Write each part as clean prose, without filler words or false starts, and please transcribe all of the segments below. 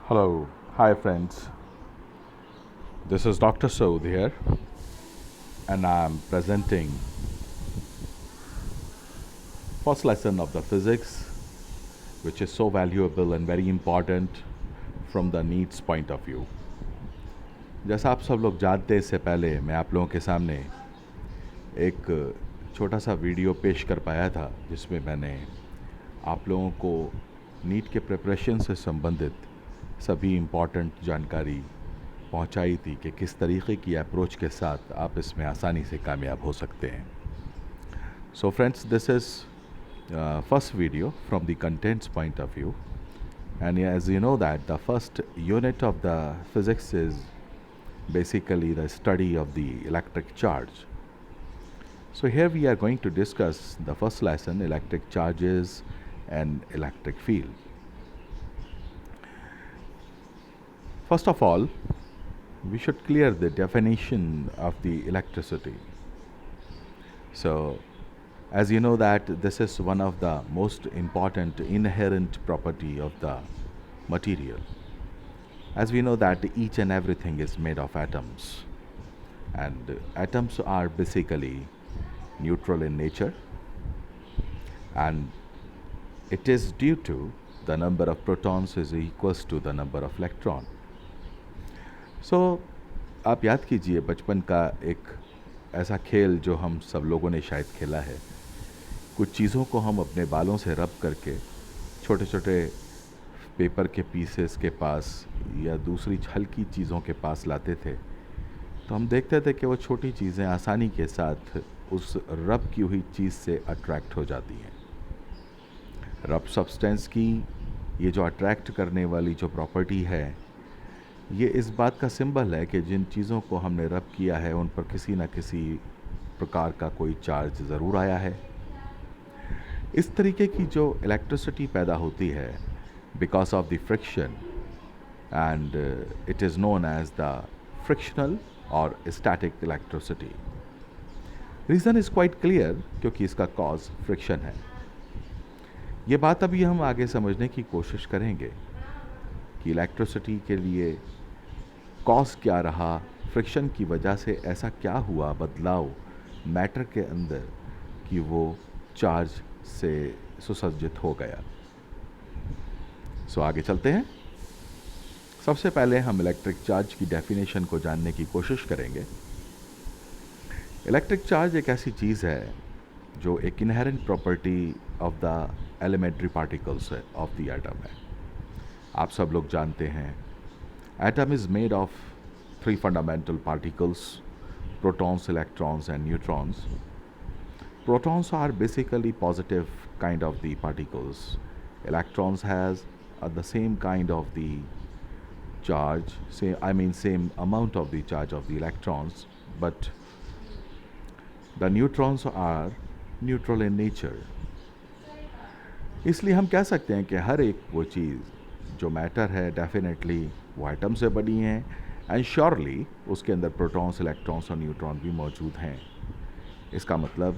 Hello, hi friends. This is Dr. Soud here, and I'm presenting first lesson of the physics, which is so valuable and very important from the needs point of view. जैसा आप सब लोग जानते हैं, इससे पहले मैं आप लोगों के सामने एक छोटा सा वीडियो पेश कर पाया था, जिसमें मैंने आप लोगों को नीट के प्रिपरेशन से संबंधित सभी इम्पॉर्टेंट जानकारी पहुंचाई थी कि किस तरीके की अप्रोच के साथ आप इसमें आसानी से कामयाब हो सकते हैं. So friends, this is first video from the contents point of view, and as you know that the first unit of the physics is basically the study of the electric charge. So here we are going to discuss the first lesson, electric charges and electric field. First of all, we should clear the definition of the electricity. So as you know that this is one of the most important inherent property of the material. As we know that each and everything is made of atoms, and atoms are basically neutral in nature, and it is due to the number of protons is equals to the number of electron. So आप याद कीजिए बचपन का एक ऐसा खेल जो हम सब लोगों ने शायद खेला है. कुछ चीज़ों को हम अपने बालों से रब करके छोटे छोटे पेपर के पीसेस के पास या दूसरी हल्की चीज़ों के पास लाते थे, तो हम देखते थे कि वो छोटी चीज़ें आसानी के साथ उस रब की हुई चीज़ से अट्रैक्ट हो जाती हैं. रब सब्सटेंस की ये जो अट्रैक्ट करने वाली जो प्रॉपर्टी है, ये इस बात का सिंबल है कि जिन चीज़ों को हमने रब किया है उन पर किसी न किसी प्रकार का कोई चार्ज ज़रूर आया है. इस तरीके की जो इलेक्ट्रिसिटी पैदा होती है because of the friction, and it is known as the frictional और static electricity. Reason is quite clear, क्योंकि इसका कॉज फ्रिक्शन है. ये बात अभी हम आगे समझने की कोशिश करेंगे कि इलेक्ट्रिसिटी के लिए कॉज क्या रहा, फ्रिक्शन की वजह से ऐसा क्या हुआ बदलाव मैटर के अंदर कि वो चार्ज से सुसज्जित हो गया. सो आगे चलते हैं. सबसे पहले हम इलेक्ट्रिक चार्ज की डेफिनेशन को जानने की कोशिश करेंगे. इलेक्ट्रिक चार्ज एक ऐसी चीज़ है जो एक inherent property of the elementary particles of the atom है. आप सब लोग जानते हैं atom is made of three fundamental particles, protons, electrons and neutrons. Protons are basically positive kind of the particles. Electrons has the same kind of the charge, same amount of the charge of the electrons, but the neutrons are neutral in nature. इसलिए हम कह सकते हैं कि हर एक वो चीज़ जो matter है डेफिनेटली वो एटम से बनी है, एंड श्योरली उसके अंदर प्रोटॉन्स, इलेक्ट्रॉन्स और न्यूट्रॉन भी मौजूद हैं. इसका मतलब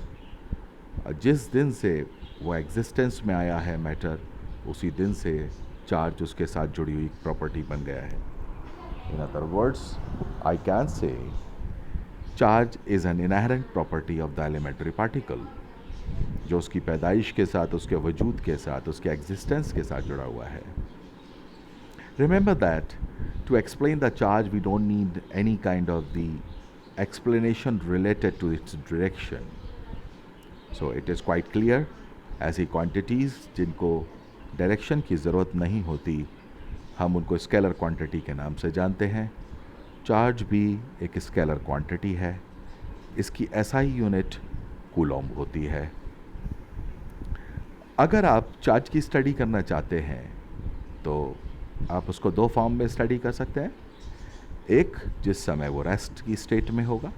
जिस दिन से वो एग्जिस्टेंस में आया है मैटर, उसी दिन से चार्ज उसके साथ जुड़ी हुई प्रॉपर्टी बन गया है. In other words, I can say charge is an inherent property of the elementary particle, जो उसकी पैदाइश के साथ, उसके वजूद के साथ, उसके एग्जिस्टेंस के साथ जुड़ा हुआ है. Remember that to explain the charge we don't need any kind of the explanation related to its direction. So it is quite clear, ऐसी quantities जिनको डायरेक्शन की ज़रूरत नहीं होती, हम उनको स्केलर क्वांटिटी के नाम से जानते हैं. चार्ज भी एक स्केलर क्वांटिटी है. इसकी एसआई यूनिट कूलॉम्ब होती है. अगर आप चार्ज की स्टडी करना चाहते हैं तो आप उसको दो फॉर्म में स्टडी कर सकते हैं. एक, जिस समय वो रेस्ट की स्टेट में होगा,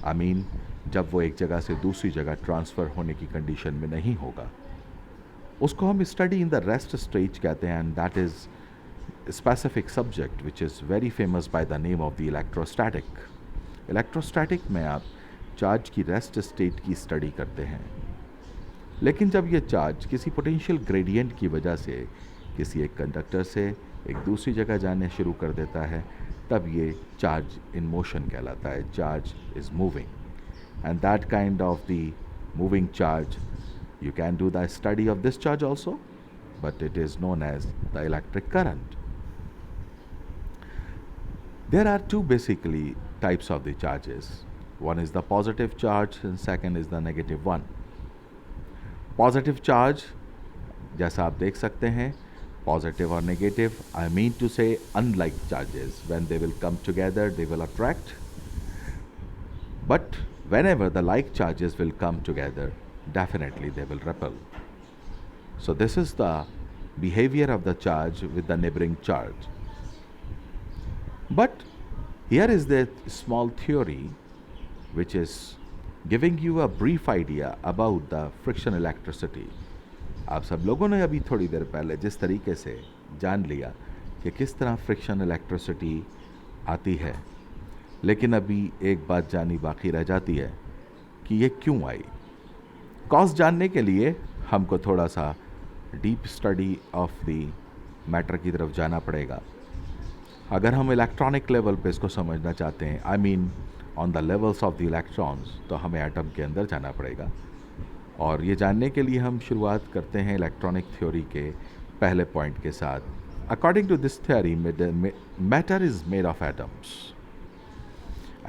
आई मीन जब वो एक जगह से दूसरी जगह ट्रांसफ़र होने की कंडीशन में नहीं होगा, उसको हम study in the rest stage कहते हैं. And that is specific subject which is very famous by the name of the electrostatic. Electrostatic में आप चार्ज की रेस्ट स्टेट की स्टडी करते हैं. लेकिन जब ये चार्ज किसी पोटेंशियल ग्रेडियंट की वजह से किसी एक कंडक्टर से एक दूसरी जगह जाने शुरू कर देता है, तब ये चार्ज इन मोशन कहलाता है, charge is moving. And that kind of the moving charge, you can do the study of this charge also, but it is known as the electric current. There are two basically types of the charges. One is the positive charge and second is the negative one. Positive charge, जैसा आप देख सकते हैं, positive or negative, I mean to say unlike charges, when they will come together they will attract, but whenever the like charges will come together, definitely they will repel. So this is the behavior of the charge with the neighboring charge. But here is the small theory which is giving you a brief idea about the friction electricity. आप सब लोगों ने अभी थोड़ी देर पहले जिस तरीके से जान लिया कि किस तरह फ्रिक्शन इलेक्ट्रिसिटी आती है, लेकिन अभी एक बात जानी बाकी रह जाती है कि ये क्यों आई. कॉज जानने के लिए हमको थोड़ा सा deep study of the matter की तरफ जाना पड़ेगा. अगर हम इलेक्ट्रॉनिक लेवल पे इसको समझना चाहते हैं, I mean on the levels of the electrons, तो हमें एटम के अंदर जाना पड़ेगा. और ये जानने के लिए हम शुरुआत करते हैं इलेक्ट्रॉनिक थ्योरी के पहले पॉइंट के साथ. According to this theory, matter is made of atoms.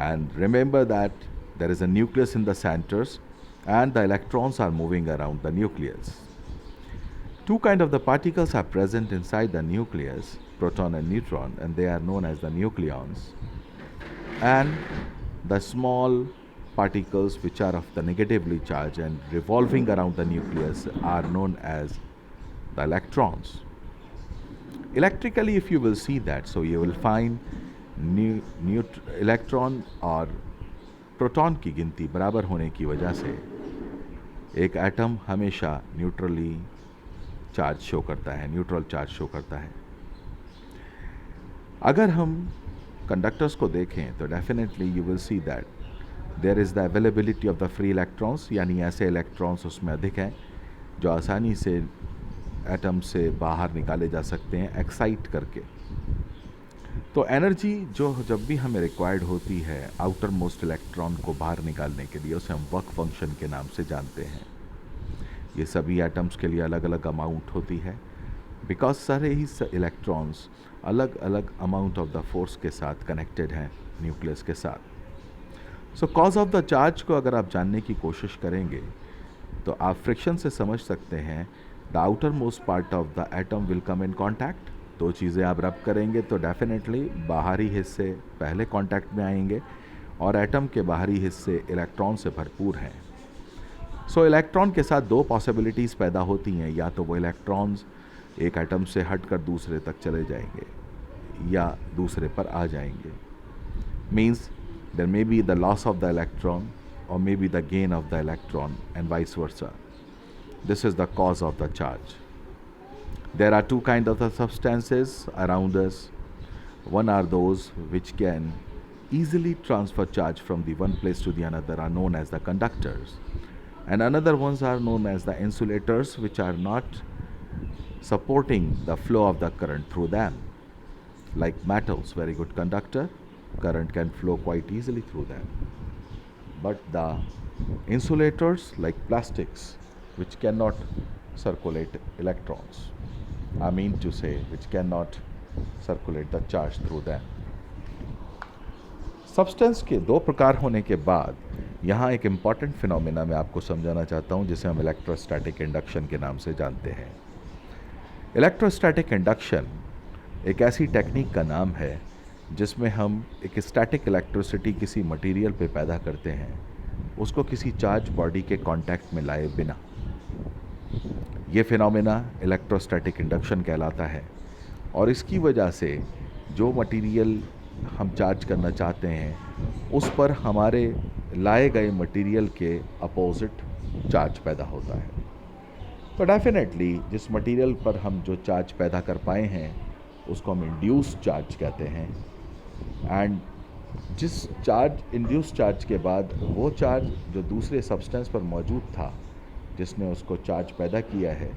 And remember that there is a nucleus in the centers and the electrons are moving around the nucleus. Two kind of the particles are present inside the nucleus, proton and neutron, and they are known as the nucleons. And the small particles which are of the negatively charged and revolving around the nucleus are known as the electrons. Electrically, if you will see that, so you will find electron और proton की गिनती बराबर होने की वजह से एक atom हमेशा न्यूट्रली चार्ज शो करता है, न्यूट्रल चार्ज शो करता है. अगर हम कंडक्टर्स को देखें तो definitely you will see that there is the availability of the free electrons, यानी ऐसे इलेक्ट्रॉन्स उसमें अधिक हैं जो आसानी से एटम से बाहर निकाले जा सकते हैं एक्साइट करके. तो एनर्जी जो जब भी हमें रिक्वायर्ड होती है आउटर मोस्ट इलेक्ट्रॉन को बाहर निकालने के लिए, उसे हम वर्क फंक्शन के नाम से जानते हैं. ये सभी एटम्स के लिए अलग अलग अमाउंट होती है, बिकॉज सारे ही इलेक्ट्रॉन्स अलग अलग अमाउंट ऑफ द फोर्स के साथ कनेक्टेड हैं न्यूक्लियस के साथ. Show cause of the charge को अगर आप जानने की कोशिश करेंगे तो आप फ्रिक्शन से समझ सकते हैं the outer most part of the atom will come in contact. दो चीज़ें आप रब करेंगे तो डेफिनेटली बाहरी हिस्से पहले कांटेक्ट में आएंगे और एटम के बाहरी हिस्से इलेक्ट्रॉन से भरपूर हैं. सो इलेक्ट्रॉन के साथ दो पॉसिबिलिटीज़ पैदा होती हैं, या तो वो इलेक्ट्रॉन्स एक एटम से हटकर दूसरे तक चले जाएंगे या दूसरे पर आ जाएंगे. Means there may be the loss of the electron और may be the gain of the electron and vice versa. This is the cause of the charge. There are two kinds of the substances around us. One are those which can easily transfer charge from the one place to the another, are known as the conductors. And another ones are known as the insulators, which are not supporting the flow of the current through them. Like metals, very good conductor, current can flow quite easily through them. But the insulators, like plastics, which cannot circulate electrons, I mean to say which cannot circulate the charge through them. Substance के दो प्रकार होने के बाद यहाँ एक important phenomena मैं आपको समझाना चाहता हूँ जिसे हम इलेक्ट्रोस्टैटिक इंडक्शन के नाम से जानते हैं. इलेक्ट्रोस्टैटिक इंडक्शन एक ऐसी टेक्निक का नाम है जिसमें हम एक स्टैटिक इलेक्ट्रिसिटी किसी मटेरियल पे पैदा करते हैं, उसको किसी चार्ज बॉडी के कांटेक्ट में लाए बिना. ये फिनोमेना इलेक्ट्रोस्टैटिक इंडक्शन कहलाता है. और इसकी वजह से जो मटेरियल हम चार्ज करना चाहते हैं उस पर हमारे लाए गए मटेरियल के अपोजिट चार्ज पैदा होता है. तो डेफिनेटली जिस मटेरियल पर हम जो चार्ज पैदा कर पाए हैं उसको हम इंड्यूस चार्ज कहते हैं. एंड जिस चार्ज इंड्यूस चार्ज के बाद वो चार्ज जो दूसरे सब्सटेंस पर मौजूद था जिसने उसको चार्ज पैदा किया है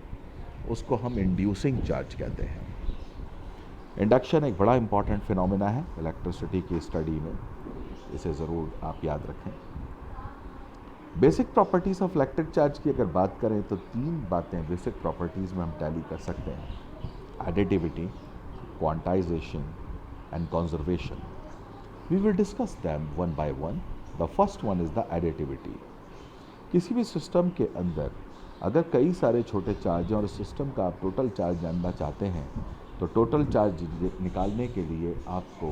उसको हम इंड्यूसिंग चार्ज कहते हैं. इंडक्शन एक बड़ा इंपॉर्टेंट फिनोमेना है इलेक्ट्रिसिटी की स्टडी में, इसे ज़रूर आप याद रखें। Basic properties of electric charge की अगर बात करें तो 3 बातें बेसिक प्रॉपर्टीज़ में हम टैली कर सकते हैं: additivity, quantisation and conservation. We will discuss them one by one. The first one is the additivity. किसी भी सिस्टम के अंदर अगर कई सारे छोटे चार्ज हैं और सिस्टम का आप टोटल चार्ज जानना चाहते हैं तो टोटल चार्ज निकालने के लिए आपको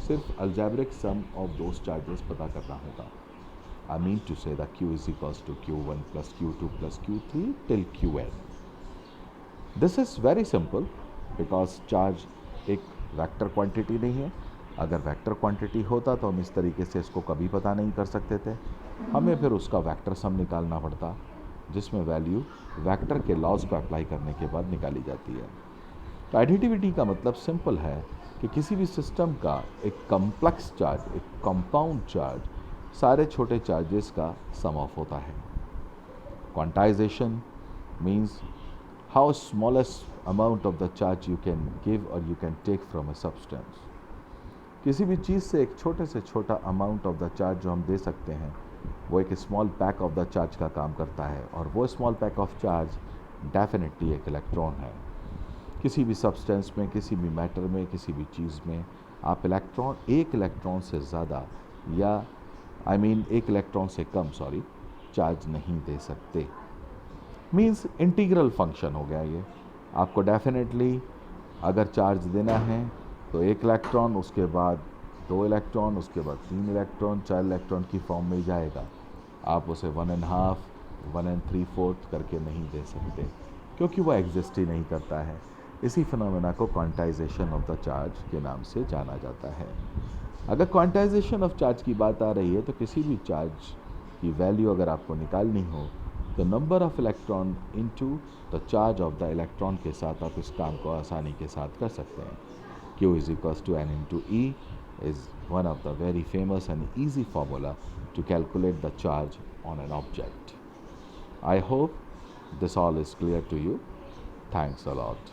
सिर्फ algebraic sum of those charges पता करना होगा। I mean to say the Q is equals to Q1 plus Q2 plus Q3 till Qn. This is very simple because charge एक वेक्टर क्वांटिटी नहीं है। अगर वेक्टर क्वांटिटी होता तो हम इस तरीके से इसको कभी पता नहीं कर सकते थे, हमें फिर उसका वेक्टर सम निकालना पड़ता जिसमें वैल्यू वेक्टर के लॉज को अप्लाई करने के बाद निकाली जाती है। तो एडिटिविटी का मतलब सिंपल है कि किसी भी सिस्टम का एक कॉम्प्लेक्स चार्ज, एक कंपाउंड चार्ज सारे छोटे चार्जेस का सम ऑफ होता है। Quantization means how smallest amount of the charge you can give और you can take from a substance. किसी भी चीज़ से एक छोटे से छोटा अमाउंट ऑफ द चार्ज जो हम दे सकते हैं वो एक small pack of the charge का काम करता है, और वो small pack of charge definitely एक इलेक्ट्रॉन है। किसी भी सब्सटेंस में, किसी भी मैटर में, किसी भी चीज़ में आप एक इलेक्ट्रॉन से ज़्यादा या एक इलेक्ट्रॉन से कम चार्ज नहीं दे सकते। मीन्स इंटीग्रल फंक्शन हो गया ये। आपको डेफिनेटली अगर चार्ज देना है तो 1 इलेक्ट्रॉन, उसके बाद 2 इलेक्ट्रॉन, उसके बाद 3 इलेक्ट्रॉन, 4 इलेक्ट्रॉन की फॉर्म में जाएगा। आप उसे 1.5, 1 3/4 करके नहीं दे सकते क्योंकि वह एग्जिस्ट ही नहीं करता है। इसी फिनोमेना को क्वांटाइजेशन ऑफ द चार्ज के नाम से जाना जाता है। अगर क्वांटाइजेशन ऑफ चार्ज की बात आ रही है तो किसी भी चार्ज की वैल्यू अगर आपको निकालनी हो तो number of electron into the charge of the electron के साथ आप इस काम को आसानी के साथ कर सकते हैं। Q is equals to N into E is one of the very famous and easy formula to calculate the charge on an object. I hope this all is clear to you. Thanks a lot.